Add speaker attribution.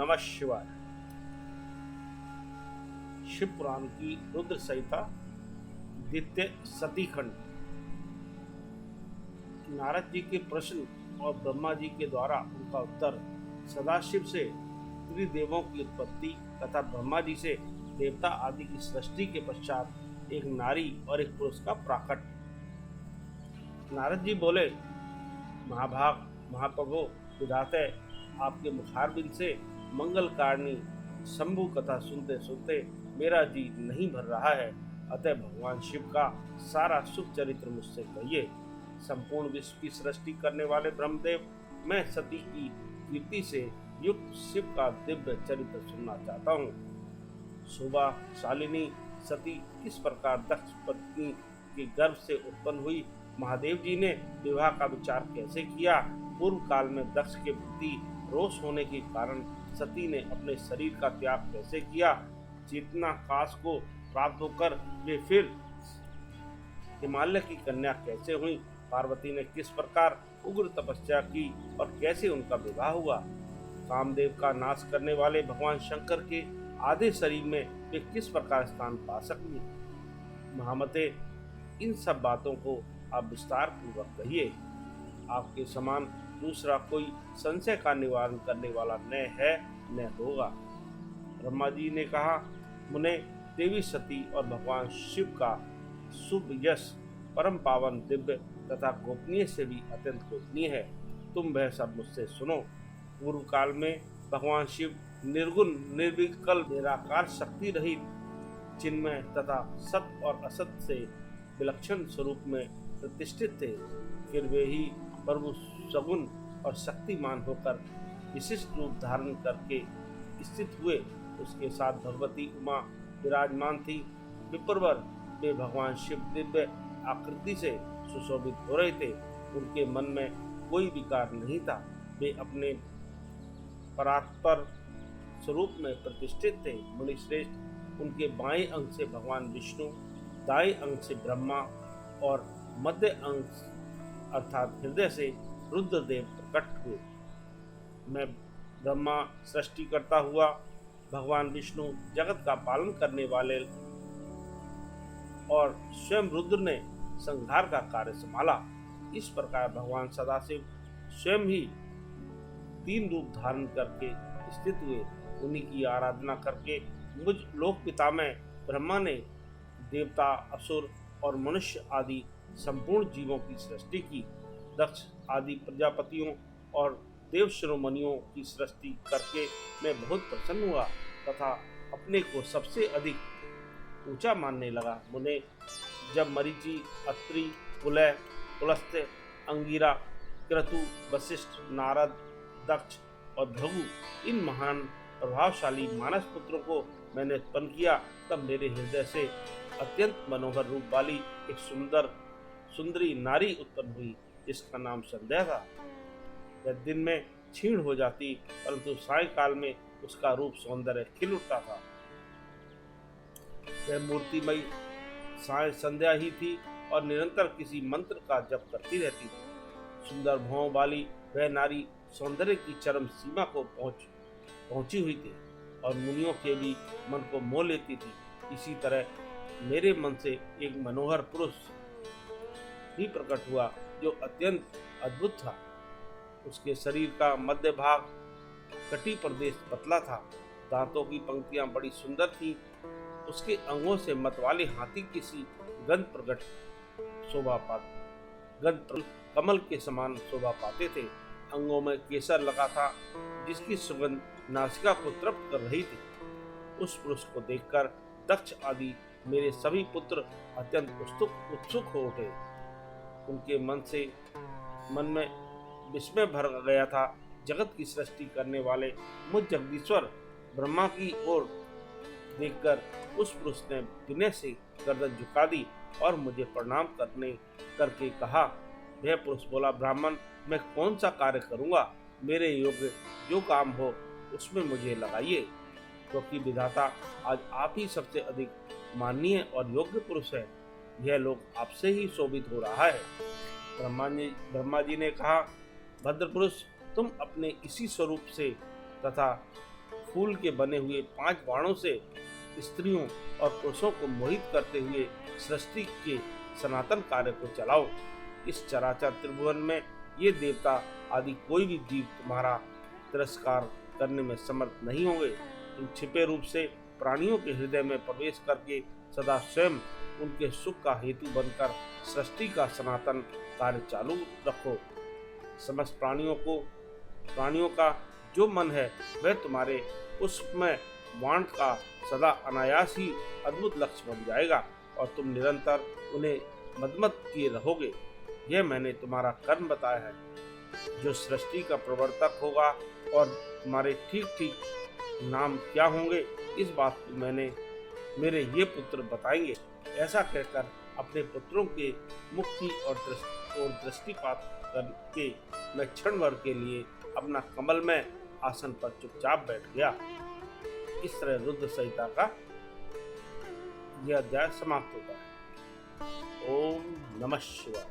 Speaker 1: नमः शिवाय। शिव पुराण की रुद्र संहिता द्वितीय सती खंड। नारद जी के प्रश्न और ब्रह्मा जी के द्वारा उनका उत्तर। सदाशिव से त्रिदेवों की उत्पत्ति तथा ब्रह्मा जी से देवता आदि की सृष्टि के पश्चात एक नारी और एक पुरुष का प्राकट। नारद जी बोले, महाभाग महाप्रभु विधाते, आपके मुखारबिंद से मंगल कारणी शंभु कथा सुनते सुनते मेरा जी नहीं भर रहा है, अतः भगवान शिव का सारा शुभ चरित्र मुझसे कहिए। संपूर्ण विश्व की सृष्टि करने वाले ब्रह्मदेव, मैं सती की कीर्ति से युक्त शिव का दिव्य चरित्र सुनना चाहता हूँ। शोभा शालिनी सती किस प्रकार दक्ष पत्नी के गर्भ से उत्पन्न हुई, महादेव जी ने विवाह का विचार कैसे किया, पूर्व काल में दक्ष के प्रति रोष होने के कारण सती ने अपने शरीर का त्याग कैसे किया, चेतना काश को प्राप्त होकर वे फिर हिमालय की कन्या कैसे हुई, पार्वती ने किस प्रकार उग्र तपस्या की और कैसे उनका विवाह हुआ, कामदेव का नाश करने वाले भगवान शंकर के आधे शरीर में वे किस प्रकार स्थान पा सकेंगे। महामते, इन सब बातों को आप विस्तार पूर्वक कहिए। आपके समान दूसरा कोई संशय का निवारण करने वाला न है न होगा। ब्रह्मा जी ने कहा, मुने, देवी सती और भगवान शिव का शुभ यश परम पावन दिव्य तथा गोपनीय से भी अत्यंत गोपनीय है। तुम वह सब मुझसे सुनो। पूर्व काल में भगवान शिव निर्गुण निर्विकल्प निराकार शक्ति रहित चिन्मय तथा सत और असत से विलक्षण स्वरूप में प्रतिष्ठित थे। फिर वे ही प्रभु सगुण और शक्तिमान होकर विशिष्ट रूप धारण करके स्थित हुए। उसके साथ भगवती उमा विराजमान थी। विप्रवर वे भगवान शिव दिव्य आकृति से सुशोभित हो रहे थे। उनके मन में कोई विकार नहीं था। वे अपने परात्पर स्वरूप में प्रतिष्ठित थे। मुनि श्रेष्ठ, उनके बाएं अंग से भगवान विष्णु, दाएं अंग से ब्रह्मा और मध्य अंग अर्थात हृदय से रुद्रदेव प्रकट हुए। मैं ब्रह्मा सृष्टि करता हुआ, भगवान विष्णु जगत का पालन करने वाले और स्वयं रुद्र ने संहार का कार्य संभाला। इस प्रकार भगवान सदाशिव स्वयं ही तीन रूप धारण करके स्थित हुए। उन्हीं की आराधना करके मुझ लोक पिता में ब्रह्मा ने देवता, असुर और मनुष्य आदि संपूर्ण जीवों की सृष्टि की। दक्ष आदि प्रजापतियों और देव शिरोमणियों की सृष्टि करके मैं बहुत प्रसन्न हुआ तथा अपने को सबसे अधिक ऊंचा मानने लगा। मुने, जब मरीचि, अत्रि, पुलह, पुलस्त्य, अंगिरा, क्रतु, वशिष्ठ, नारद, दक्ष और भृगु इन महान प्रभावशाली मानस पुत्रों को मैंने उत्पन्न किया, तब मेरे हृदय से अत्यंत मनोहर रूप वाली एक सुंदरी नारी उत्पन्न हुई, जिसका नाम संध्या था। वह दिन में क्षीण हो जाती, परंतु सायंकाल में उसका रूप सौंदर्य खिल उठता था। वह मूर्तिमयी संध्या ही थी और निरंतर किसी मंत्र का जप करती रहती थी। सुंदर भौं वाली वह नारी सौंदर्य की चरम सीमा को पहुंची हुई थी और मुनियों के भी मन को मोह लेती थी। इसी तरह मेरे मन से एक मनोहर पुरुष भी प्रकट हुआ जो अत्यंत अद्भुत था। उसके शरीर का मध्य भाग कटी प्रदेश पतला था। दांतों की पंक्तियां बड़ी सुंदर थी। उसके अंगों से मतवाले हाथी की सी गंध प्रकट शोभा पाते, कमल के समान शोभा पाते थे। अंगों में केसर लगा था, जिसकी सुगंध नासिका को तृप्त कर रही थी। उस पुरुष को देखकर दक्ष आदि मेरे सभी पुत्र अत्यंत उत्सुक हो उठे। उनके मन में विस्मय भर गया था। जगत की सृष्टि करने वाले मुझ जगदीश्वर ब्रह्मा की ओर देखकर उस पुरुष ने विनय से गर्दन झुका दी और मुझे प्रणाम करके कहा। वह पुरुष बोला, ब्राह्मण, मैं कौन सा कार्य करूंगा? मेरे योग्य जो काम हो उसमें मुझे लगाइए, क्योंकि विधाता आज आप ही सबसे अधिक माननीय और योग्य पुरुष है। यह लोक आपसे ही शोभित हो रहा है। ब्रह्मा जी ने कहा, भद्र पुरुष, तुम अपने इसी स्वरूप से तथा फूल के बने हुए 5 बाणों से स्त्रियों और पुरुषों को मोहित करते हुए सृष्टि के सनातन कार्य को चलाओ। इस चराचर त्रिभुवन में ये देवता आदि कोई भी जीव तुम्हारा तिरस्कार करने में समर्थ नहीं होंगे। तुम छिपे रूप से प्राणियों के हृदय में प्रवेश करके सदा स्वयं उनके सुख का हेतु बनकर सृष्टि का सनातन कार्य चालू रखो। समस्त प्राणियों का जो मन है वह तुम्हारे उसमें वाण का सदा अनायास ही अद्भुत लक्ष्य बन जाएगा और तुम निरंतर उन्हें मदमत किए रहोगे। यह मैंने तुम्हारा कर्म बताया है। जो सृष्टि का प्रवर्तक होगा और तुम्हारे ठीक ठीक नाम क्या होंगे इस बात को मेरे ये पुत्र बताएंगे। ऐसा कहकर अपने पुत्रों के मुक्ति और दृष्टिपात करके मैं क्षण भर के लिए अपना कमल में आसन पर चुपचाप बैठ गया। इस तरह रुद्र संहिता का यह अध्याय समाप्त होता है। ओम नमः शिवाय।